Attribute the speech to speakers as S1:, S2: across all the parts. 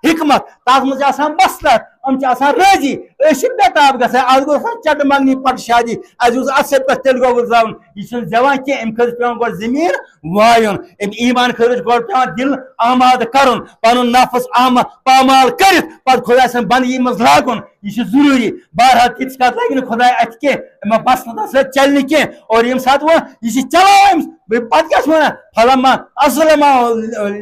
S1: حکمت تک مجھ مسلحت راضی بےتاب گا گو چٹ منگنی پٹ شادی اتھ پہ تیل گوبر زون یہ زیوان کی ام خاطر پیان گو زمین وایون ام ایمان خاطر گو پیان دل آماد کرن پن نفس پامال کرت پہ خدا سن بندگی مز لاگن یہ ضروری بہرحال تیس کات لگی خدا ات کی مسلط ست چل کی اور یم سات وہ یہ چلان پتہ کیا ونان فلما اسلم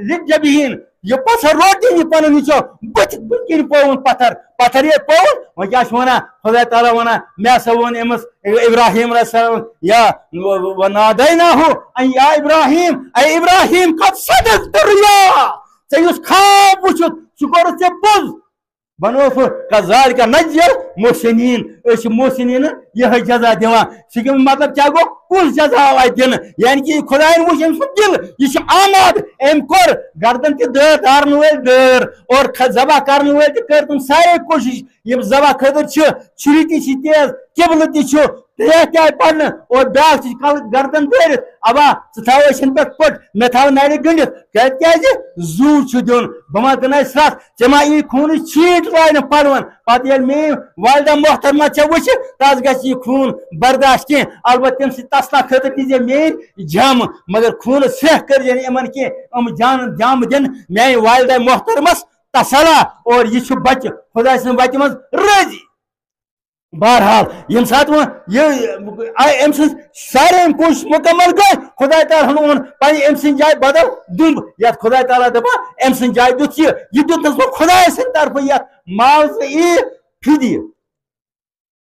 S1: للجبین یہ پتھر روٹی یہ پن وچو بت کن پون پتھر یہ پون وہ کیا ونان خدا تعالیٰ ونان مے ہسا ون امس ابراہیم علیہ السلام یا ونادیناہ ان یا ابراہیم اے ابراہیم قد صدقت الرؤیا ژے یس خواب وچھت سہ کوٚرُتھ ژےٚ پوٚز بنوف کذالک نجزی محسنین اس محسنین یہ جزا دیوان سکم مطلب کیا گو کس جزا آئی دن یعنی کہ خداین وچ ام سن دل یہ آماد ام کور گردن تی دیر دارن ول دیر اور ذبح کرن ول تی کر تم سارے کوشش یم ذبح خاطر چھری تی چھ تیز قبلہ تی چھ تریت آئی پڑھن اور بیاکھ گردن دٲرِتھ ابا ژٕ تھاو أچھن پٮ۪ٹھ پٔٹ مےٚ تھاو نرِ گٔنڈِتھ کیازِ زوٗ چھُ دیُن بہٕ ما دِنَے سرٛتھ ژےٚ ما یی خوٗنٕچ چھیٖٹ لاینہٕ پَلوَن پَتہٕ ییٚلہِ میٛٲنۍ والدہ محترمہ ژےٚ وٕچھِ تَس گژھِ یہِ خوٗن برداشت کینٛہہ البتہ تَمہِ سۭتۍ تسلا خٲطرٕ دیٖزِ میٛٲنۍ جامہٕ مگر خوٗنہٕ سٮ۪کھ کٔرزِ نہٕ یِمن کینٛہہ یِم جامہٕ دِنہٕ میٛانہِ والدہ محترمس تسلا اور یہ چھُ بچہ خدا سٕنٛدِ وتہِ منٛز رٲضی بہرحال یم سات وہ ام سن سارے کوشش مکمل گئی خدا تعالیٰ اون پہ ام سن جائے بدل دمب یت خدا تعالیٰ دپا ام سن جائے دیت یہ دس بہ خدا سن طرف یت معاوض ای فدی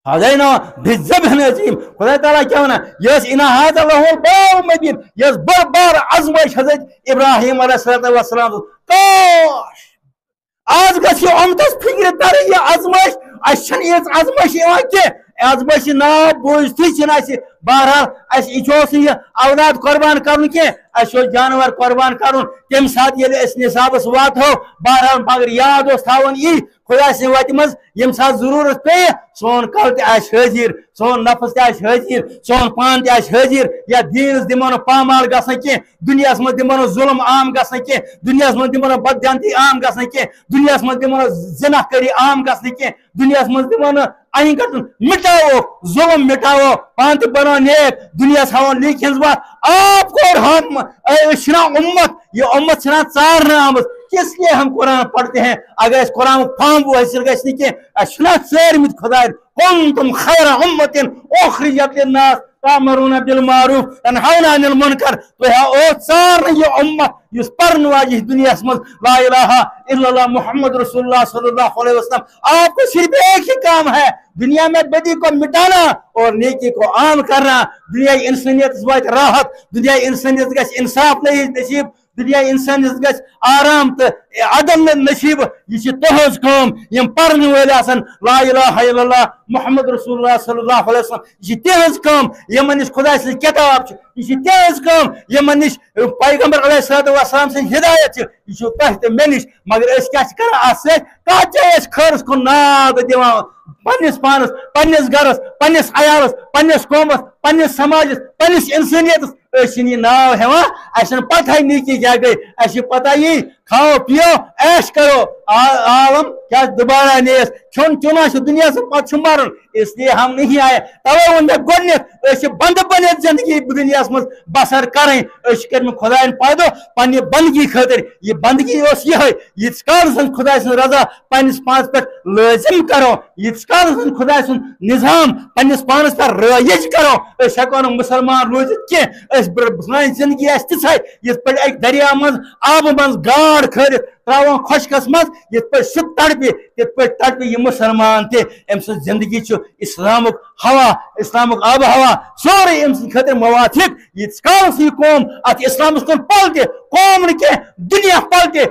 S1: ہدینا بذبح عظیم خدا تعالیٰ کیا ونان یس انا هذا له الباب مبین یس بڑ بار آزمائش حضرت ابراہیم علیہ السلام کاش آج گھس امتس فکر تر یہ آزمائش اچھن یہ آزمائش کی آزمائش نا بوجھتی بہرحال یہ اولاد قربان کرن کی جانور قربان کرن تم سات نصابس واتو بہرحال مگر یاد تھاون یہ خدا سن وتہ مز یم سات ضرورت پہ سون کل تہ حاضر سون نفس تہ حاضر سون پان تہ حاضر یا دینس دمو نا پامال گھن کی دنیا مز دمو نا ظلم عام گھن کی دنیا مز دمو نا بدجانتی عام گھن کی دنیا مز دمو نا زنا کری عام گھن کی دنیا مز دمو نا این کٹن مٹاو ظلم مٹاو پان تہ بنو نیک دنیا ہاؤن نیک ہز بات آپ کو ہم چھنا امت یہ امت چھنا ژارنے آمت کس لیے ہم قرآن پڑھتے ہیں اگر اس قرآن پھامبو حاصل گھس نہ چھنا ژارمت خدا کنتم خیر امت اخرجت للناس تامرون بالمعروف تنہون عن المنکر تو ژارنے یہ امت اس پرن واجہ دنیا مز لا الہ الا اللہ محمد رسول اللہ صلی اللہ علیہ وسلم آپ کو صرف ایک ہی کام ہے دنیا میں بدی کو مٹانا اور نیکی کو عام کرنا دنیا انسانیت وات راحت دنیا انسانیت گھس انصاف نصیب دنیا انسانیت گھس آرام تو عدم نصیب یہ تہذ کام یم پرن ول لا الہ الا اللہ محمد رسول اللہ صلی اللہ علیہ وسلم یہ تہذ کام یمن نش خدا سن کتاب یہ تہذ کام یمن نش پیغمبر علیہ السلام سن ہدایت یہ تہ تو مے نش مگر اس کیا کران ات ست خرس کن ناد دان پنس پانس پنس گرس پنس عیالس پنس قومس پنس سماجس پنس انسانیتس یہ ناو ہیوان اچھا پتہ نیکی کیا گئی اچھا پتہ یہ کھاؤ پیو عیش کرو عالم کیا دوبارہ نیس کھون چونا دنیا سے پتہ مرن اس لیے ہم نہیں آئے توے ون مے گۄڈنیتھ بند بنت زندگی دنیا مز بسر کریں کر خدا پٲدٕ پنہ بندگی خاطر یہ بندگی ییٖتِس کالس خدا سن رضا پنس پانس پہ لازم کرو ییٖتِس کالس خدا سن نظام پنس پانس پہ رٲیِج کرو ہیٚکو نہٕ مُسلمان روٗزِتھ کینٛہہ سٲنۍ زندگی آسہِ تِژھے یِتھ پٲٹھۍ اکہِ دریا مز آبہٕ منٛز گاڈ کھٲلِتھ تراوان خۄشکس مز یِتھ پٲٹھۍ سُہ تڑپہِ تِتھ پٲٹھۍ تڑپہِ یہِ مُسلمان تہِ أمۍ سٕنٛز زندگی چھُ اسلامُک ہوا اسلامُک آب ہوا سورُے أمۍ سٕنٛدِ خٲطرٕ موافق ییٖتِس کالس یہِ قوم اتھ اسلامس کُن پلٹہِ قوم نہٕ کینٛہہ دُنیا پلٹہِ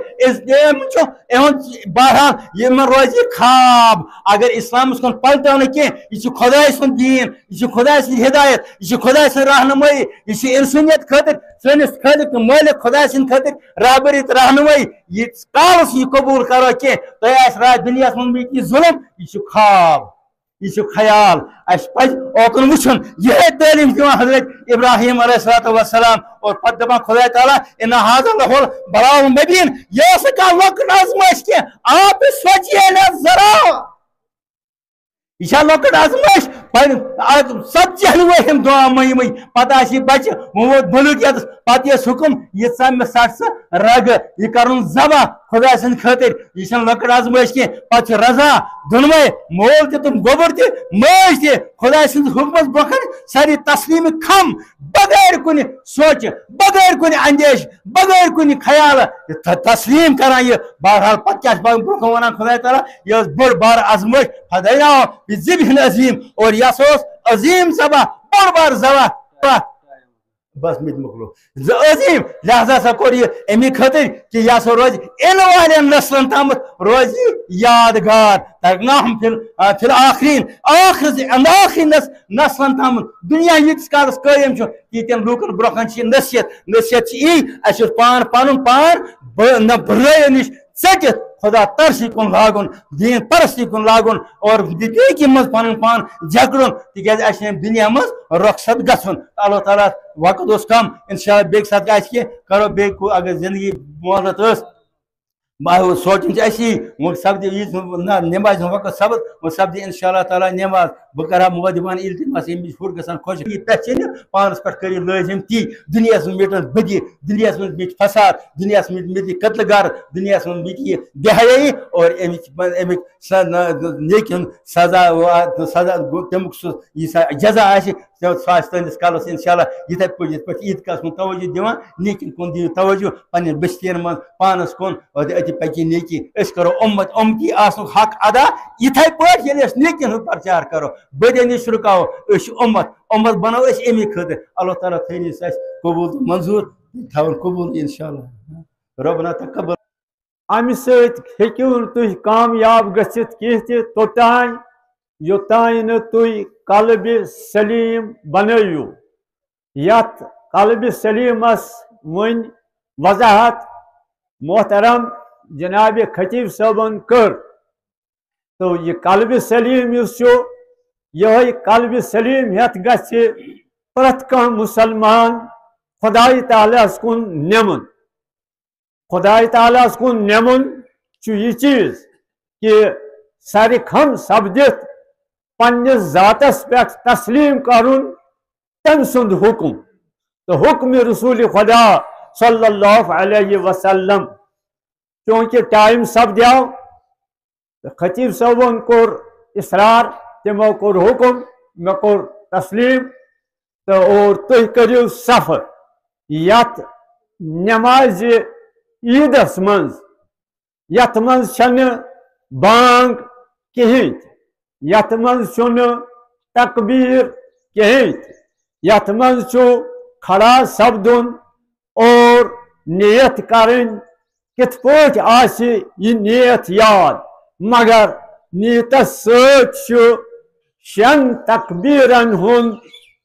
S1: چھُ یِہُنٛد بہرحال یِمن روزِ خواب اگر اسلامس کُن پلٹو نہٕ کینٛہہ یہِ چھُ خۄداے سُنٛد دیٖن یہِ چھُ خۄداے سٕنٛز ہدایت یہِ چھُ خۄداے سٕنٛز رہنمٲیی یہِ چھُ انسٲنیت خٲطرٕ سٲنِس خٲلق تہٕ مٲلک خۄداے سٕنٛدِ خٲطرٕ رہبری تہٕ رہنمٲیی ییٖتِس کالس یہِ قبوٗل کرو کینٛہہ تۄہہِ آسہِ راتھ دُنیاہس منٛز یہِ ظُلم یہِ چھُ خواب یہ خیال اس پز اوکن وچن یہ تعلیم دان حضرت ابراہیم علیہ السلام اور پتہ دپان خدا تعالیٰ ان حاضر لہول بلاؤ مبین یہ سکا لکٹ آزمائش کی آپ سوچیے نا ذرا یہ لکٹ آزمائش سب چہلوے ہم دعا مئی پتہ آسی بچہ وہ بلوکیت پتہ یس حکم یہ ژم سٹ سہ رگ یہ کرن ذبح خدا سند خاطر یہ لکٹ آزمائش کی پتہ رضا دونوے مول تہ تم گوبر تہ ماج تہ خدا سند حکمس برکن ساری تسلیم کھم بغیر کن سوچ بغیر کن اندیش بغیر کن خیال تسلیم کران یہ بہرحال پتہ کیا برکن ونان خدا تعالیٰ یہ بڑ بار آزمائش فدینا بذبح عظیم اور یہ عظیم ذبح بڑ بار ذبح بس مت مکلو عظیم لہذا سا کور یہ امی خاطر کہ یہ سا روز ان والن نسلن تامت روز یادگار ترناہم فی الآخرین آخری نسلن تامت دنیا یتس کالس قائم تیتین لوکن برکن نصیحت یہ اس پان پن پان برائیو نش ٹھٹھ خدا ترسی کن لاگن دین پرستی کن لاگن اور نیکی مز پن پان جھگڑن تکیاز اس دنیا مز رخصت گژھن اللہ تعالیٰ وقت اس کم انشاءاللہ بیک ساتھ گژھِ کرو بیک اگر زندگی مولت اس سوچن اسی وہ سپدِ عیز نماز وقت سپد وہ سپدِ انشاءاللہ تعالیٰ نماز بہ کرا مودبان التماس امس ہور گژھان خۄش یہ پہچان پانس پہ کر لازم تی دنیا مٹن بدی دنیا مٹ فساد دنیا مٹ قتل گر دنیا مٹ یہ بے حیائی اور امیک نیک سزا سزا تمیک سہ جزا آس تہندس کالس انشاءاللہ یتھے پہ عید گاہس کن توجہ دِوان نیکن کن دِیو توجہ پنن بستین من پانس کن اتہ پکی نیکی اس کرو امتی آسن حق ادا یتھے پہ ییٚلہِ أسۍ نیکین ہُنٛد پرچار کرو بدین نش رکاو اس امت بنو اس امی خاطر اللہ تعالیٰ تھینس اس قبول تو منظور تھاون قبول انشاءاللہ ربنا تقبل
S2: امہ ست ہیکو تھی کامیاب گھت کی توتان یوتان تھی قلب سلیم بنو یت قلب سلیمس ون وضاحت محترم جناب خطیب صاحبن کر تو یہ قلب سلیم یہ قلب سلیم ہت گھ پرت کان مسلمان خدائے تعالیٰ کن نمن خدائے تعالیٰ کن نمن یہ چیز کہ ساری کھم سپدت پنس ذاتس پہ تسلیم کرن تم سند حکم تو حکم رسول خدا صلی اللہ علیہ وسلم چونکہ ٹائم سپدیو خطیب صاحبن کور اصرار تمو کور حکم مے کور تسلیم تو اور تھی کرو سفر یت نماز عیدس من یت من چھ بانگ کہین یت من چھ تکبیر کہین یت من کھڑا سپدن اور نیت کرن کت پٲٹھۍ آسہِ یہ نیت یاد مگر نیتس ست شن تکبیرن ہن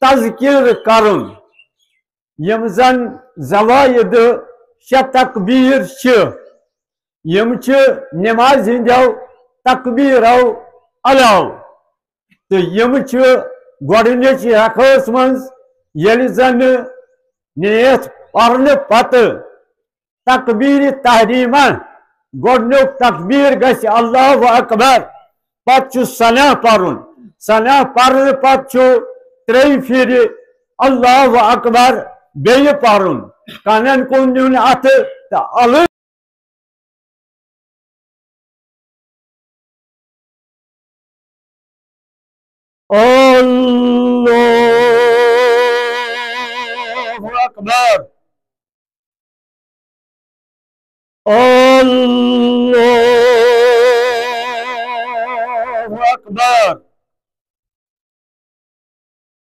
S2: تذکر کرن یم زن زوائد شے تکبیر یم نماز ہندو تکبیرو علاوہ تو یم گۄڈنِچ رکھس مز ییٚلہِ زن نیت پرنہٕ پتہٕ تکبیر تحریمہ گۄڈنیُک تکبیر گژھِ اللہ اکبر پتہٕ ثنا پرن ثنا پرنہٕ پتہٕ ترٛیٚیہِ پھِرِ اللہ اکبر بیٚیہِ پرن کنن کُن نیُن اتھٕ تہٕ الگ اللہ اکبر اللہ اکبر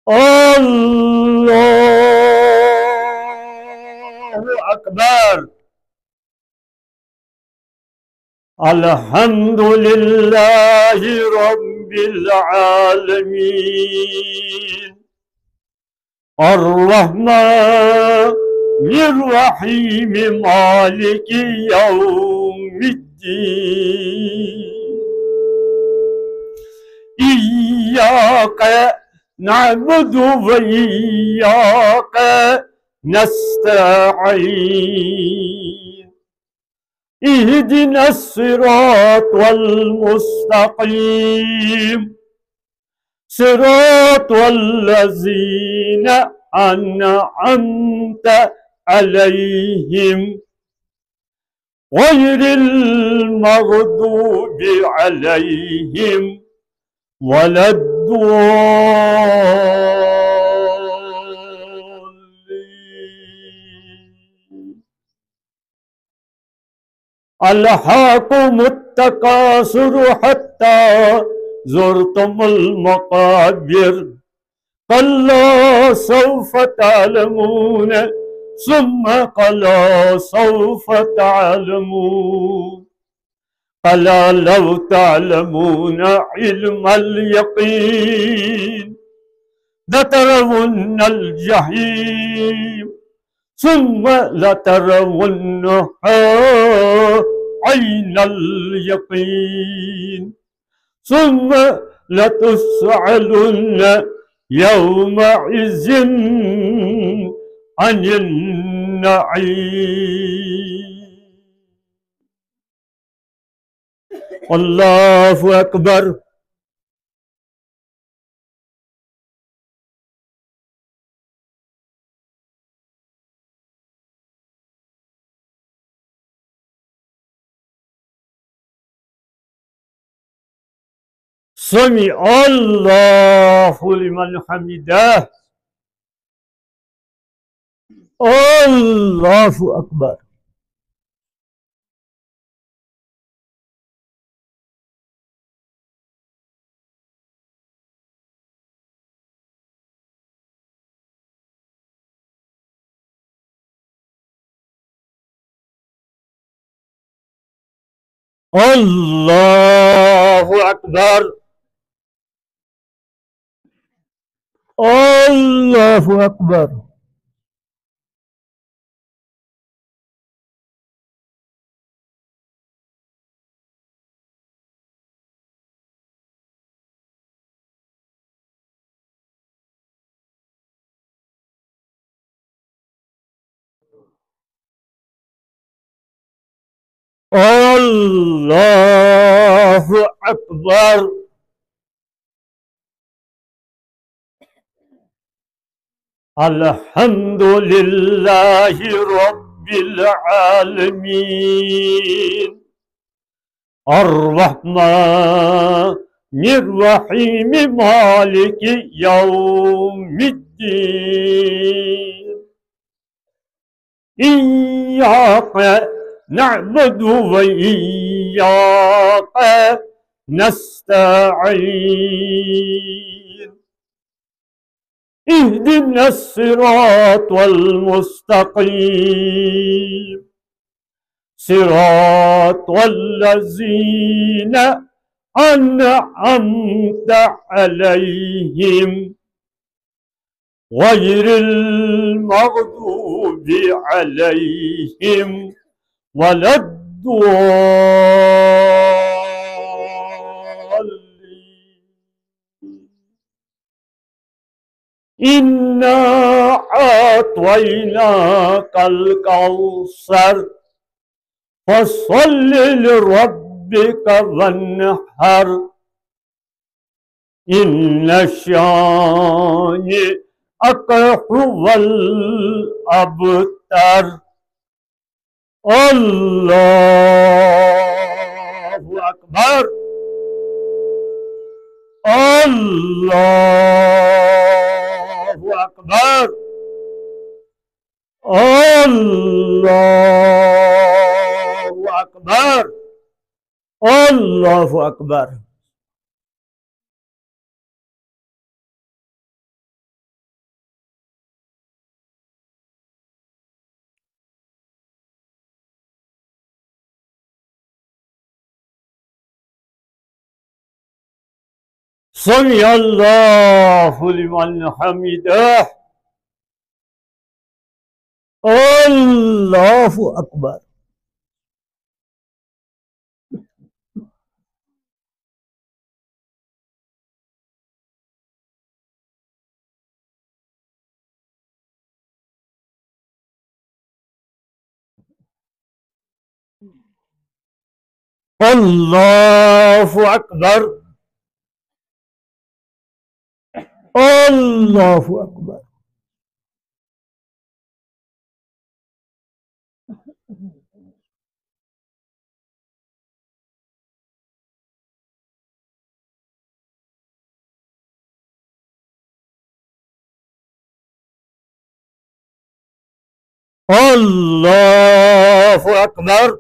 S2: اللہ اکبر الحمد للہ رب العالمین الرحمن الرحیم مالک یوم الدین إياك نعبد وإياك نستعين اهدنا الصراط المستقيم صراط الذين أنعمت عليهم غير المغضوب عليهم ولا الضالين. ألهاكم التكاثر حتى زرتم المقابر كلا سوف تعلمون ثم كلا سوف تعلمون كلا لو تعلمون علم اليقين لترون الجحيم ثم لترونها عين اليقين ثم لتسألن يومئذ عن النعيم. الله أكبر. سمع الله لمن حمده. الله أكبر. الله أكبر. الله أكبر. الله أكبر. الحمد لله رب العالمين الرحمن الرحيم مالك يوم الدين إياك نعبد وإياك نستعين اهدنا الصراط المستقيم صراط الذين أنعمت عليهم غير المغضوب عليهم ولا الضالين. إنا أعطيناك الكوثر فصل لربك وانحر إن شانئك هو الأبتر. الله أكبر. الله أكبر. الله أكبر. الله أكبر. سمع الله لمن حمده. الله أكبر. الله أكبر الله أكبر الله أكبر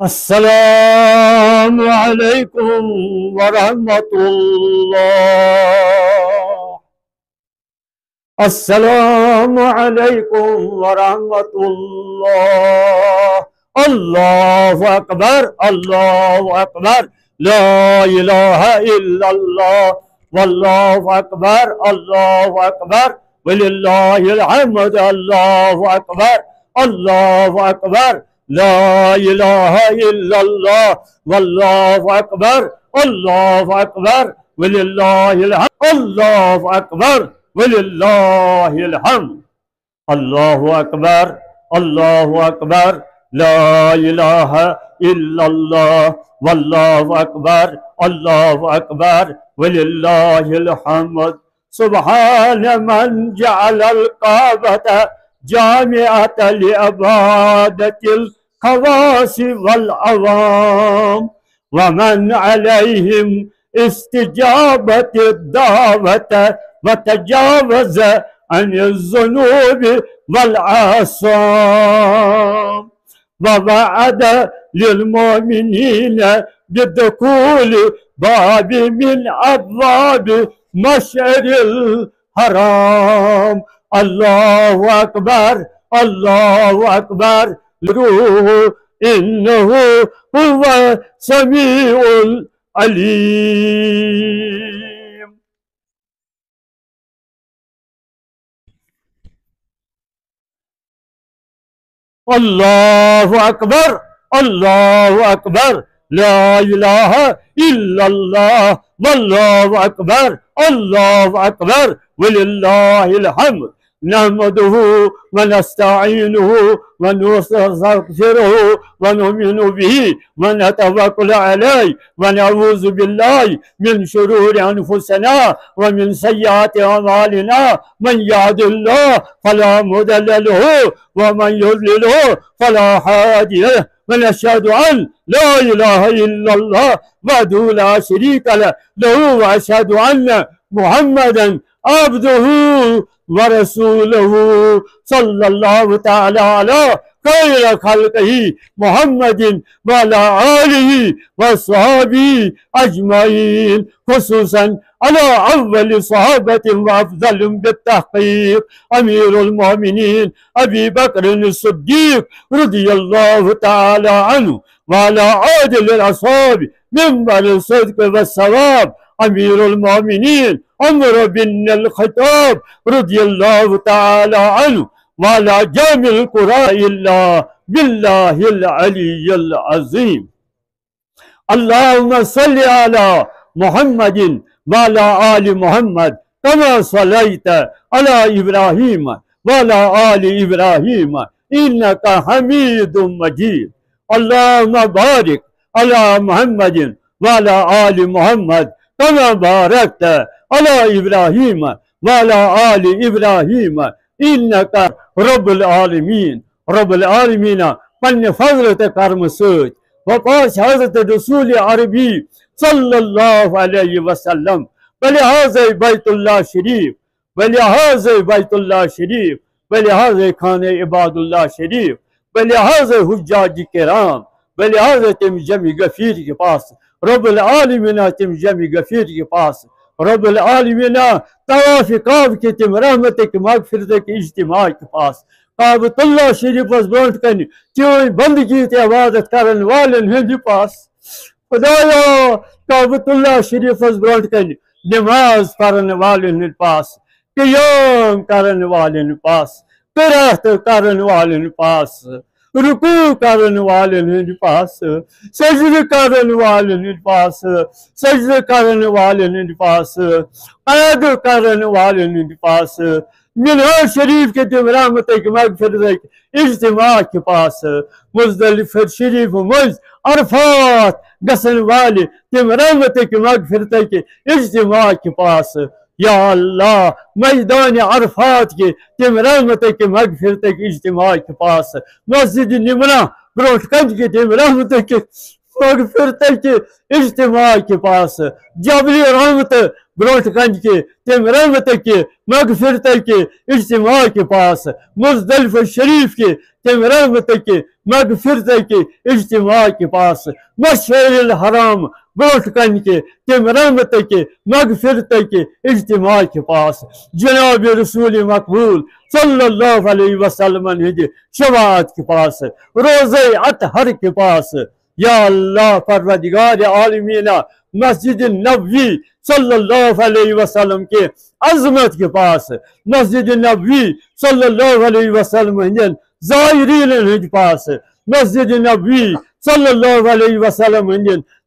S2: السلام عليكم ورحمة الله السلام عليكم ورحمة الله الله أكبر الله أكبر لا إله إلا الله والله أكبر الله أكبر ولله الحمد الله أكبر الله أكبر لا إله إلا الله والله أكبر الله أكبر ولله الحمد الله أكبر ولله الحمد الله أكبر الله أكبر لا إله إلا الله والله أكبر الله أكبر ولله الحمد سبحان من جعل الكعبة جامعة لعبادة الخواص والعوام ومن عليهم استجابة الدعوة وتجاوز عن الذنوب والعصام ووعد للمؤمنين بدخول باب من أبواب مشعر الحرام الله أكبر الله أكبر روح إنه هو سميع العليم الله أكبر الله أكبر لا إله إلا الله والله أكبر الله أكبر ولله الحمد نحمده ونستعينه ونستغفره ونؤمن به ونتوكل عليه ونعوذ بالله من شرور أنفسنا ومن سيئات أعمالنا من يهد الله فلا مضل له ومن يضلله فلا هادي له ونشهد أن لا إله إلا الله وحده لا شريك له وأشهد أن محمدا عبده ورسوله صلى الله تعالى على خير خلقه محمد وعلى آله وصحبه أجمعين خصوصا على أول صحابة وأفضل بالتحقيق أمير المؤمنين أبي بكر الصديق رضي الله تعالى عنه وعلى عادل الأصحاب منبر الصدق والثواب أمير المؤمنين عمر بن الخطاب رضي الله تعالى عنه وعلى جامع القرآن إلا بالله العلي العظيم اللهم صل على محمد وعلى آل محمد كما صليت على إبراهيم وعلى آل إبراهيم إنك حميد مجيد اللهم بارك على محمد وعلى آل محمد كما باركت على إبراهيم وعلى آل إبراهيم إنك رب العالمين رب العالمين من فضلت کرم سۭتۍ وپاس حضرت رسول عربی صلی اللہ علیہ وسلم بلحاظ بیت اللہ شریف بلحاظ بیت اللہ شریف بلحاظ خانہ عباد اللہ شریف بلحاظ حجاج کرام بلحاظ تم جمع غفیر کے پاس رب العالمین تم جمع غفیر کے پاس رب العالمین طواف کعبہ کے تم رحمت کے مغفرت کے اجتماع کے پاس کعبۃ اللہ شریف برونٹ کن چون بندگی تے عبادت کرن والن ہند پاس خدایا کعبۃ اللہ شریف برونٹ کن نماز پڑھن والن ہند پاس قیام کرن والن پاس قرات کرن والن پاس رکوع کرن والن ہند پاس سجدہ کرن والن ہند پاس سجدہ کرن والن ہند پاس قید کرن والن ہند پاس منہاج شریف کے تم رحمت کے مغفرت اجتماع کے پاس مزدلفہ شریف مز عرفات گسن والے تم رحمت کے مغفرت کے اجتماع کے پاس یا اللہ میدان عرفات کے تم رحمت کے مغفرت کے اجتماع کے پاس مسجد نمرہ بروٹ کنج کے تم رحمت کے مغفرت کے اجتماع کے پاس جبل رحمت بروٹ گنج کے تم رحمت کے مغفرت کے اجتماع کے پاس مزدلفہ شریف کے تم رحمت کے مغفرت کے اجتماع کے پاس مشعر الحرام بروٹ گنج کے تم رحمت کے مغفرت کے اجتماع کے پاس جناب رسول مقبول صلی اللہ علیہ وسلم شفاعت کے پاس روضہ اطہر کے پاس یا اللہ پروردگار عالمین مسجد نبوی صلی اللہ علیہ وسلم کے عظمت کے پاس مسجد نبوی صلی اللہ علیہ وسلم زائرین ہند پاس مسجد نبوی صلی اللہ علیہ وسلم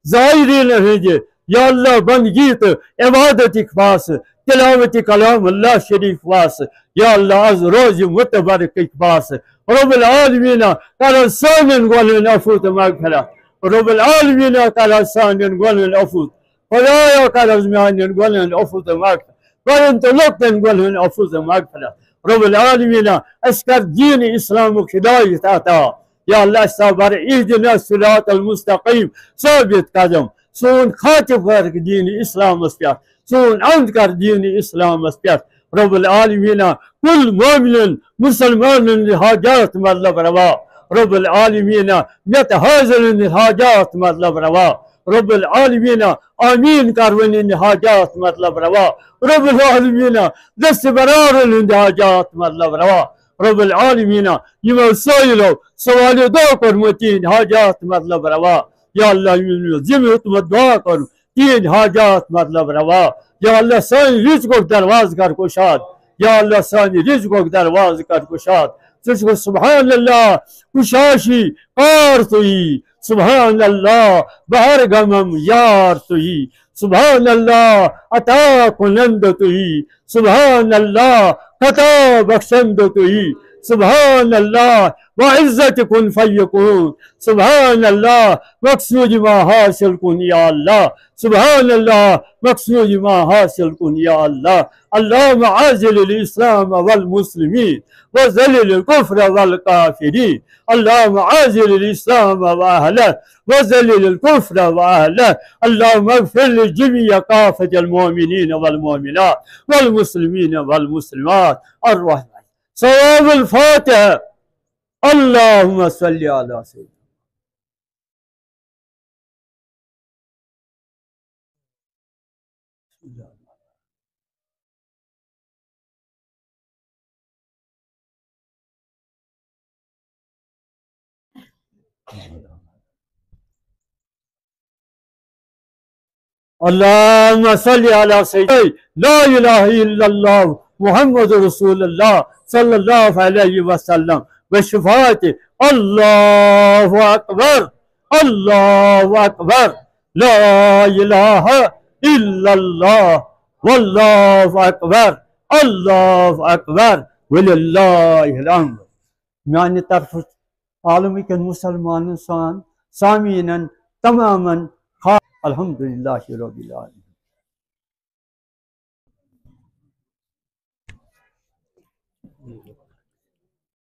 S2: زائرین ہند یا اللہ بندگی تو عبادت کے پاس تلاوت کلام اللہ شریف پاس یا اللہ از روز متبرک کے پاس رب العالمین کر سانن گولن عفو تو مغفرت رب العالمین کر سانن گولن عفو خدایا کر از میانن گولن عفو تو مغفرت کرن تو لقتن گولن عفو تو مغفرت رب العالمین اسکر دین اسلام و ہدایت عطا یا اللہ صبر اہدنا الصراط المستقیم ثابت قدم سون خاطب کر دین اسلام اس پہ سون عمد کر دین اسلام اس پہ رب العالمین کل مومن مسلمان حاجات مطلب روا رب العالمین مت حاضر حاجات مطلب روا رب العالمین آمین کرون حاجات مطلب روا رب العالمین دست برار حاجات مطلب روا رب العالمین یمو سائلو سوال دعا کرمتین حاجات مطلب روا یا اللہ ذمہ دعا کر تین حاجات مطلب روا یا اللہ سانی رزق درواز کر کشاد یا اللہ سانی رزق درواز کر کشاد سبحان اللہ کشاشی کار توئی سبحان اللہ بہر غمم یار توئی سبحان اللہ عطا کنند توئی سبحان اللہ خطا بخشند توئی سبحان اللہ وعزت کن فیکون سبحان اللہ مقصود ما حاصل کن یا اللہ سبحان اللہ مقصود ما حاصل کن یا اللہ اللہم عازل الاسلام والمسلمین وذلل الكفر والکافرین اللہم عازل الاسلام واہلہ وذلل الكفر واہلہ اللہم اغفر لجميع کافة المؤمنین والمؤمنات والمسلمین والمسلمات الرحمن ثواب الفاتحہ اللہم صلی علی سیدنا اللہم صلی علی سیدنا لا الہ الا اللہ محمد رسول اللہ صلی اللہ علیہ وسلم بشفاعت اللہ اکبر لا الہ الا اللہ واللہ اکبر وللہ الحمد میانی طرف عالمی کے مسلمان سامعین تماما الحمدللہ رب العالمین